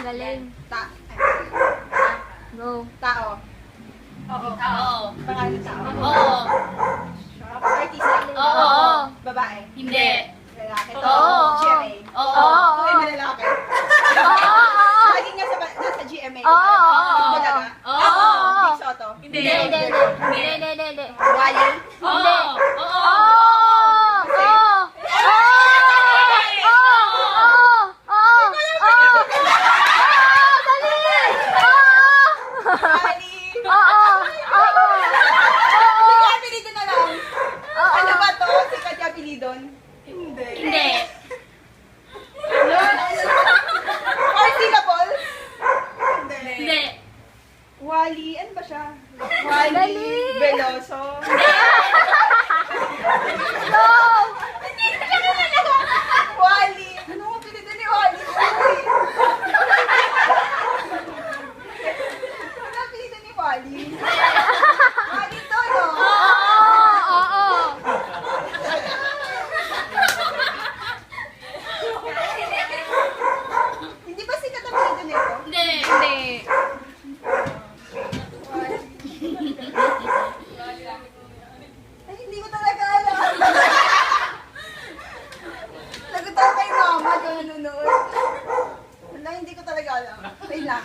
Galing. Go. Tao. Oo. Oo. Pangalan tao. Oo. Artista. Oo. Babae. Hindi. Lalaki. Oo. GMA. Oo. Ay, may lalaki. Lagi nga nasa GMA. Oo. Bulaga. Oo. Big Soto. Hindi. Hindi. Wally. Oo. Oo. Wally. Sige, apelido na lang. Ano ba to? Sikat yung apelidon? Hindi. Hindi. Four syllables? Hindi. Wally. Ano ba siya? Wally. Dali. Veloso. Wally. Ano ang apelido ni Wally? Uy. Ano ang apelido ni Wally? Wally to, no? Hindi ba sikat ang apelido nito? Hindi. Ay, hindi ko talaga alam. Lagot ako kay mama kung nanonood. Wala, hindi ko talaga alam. Wait lang.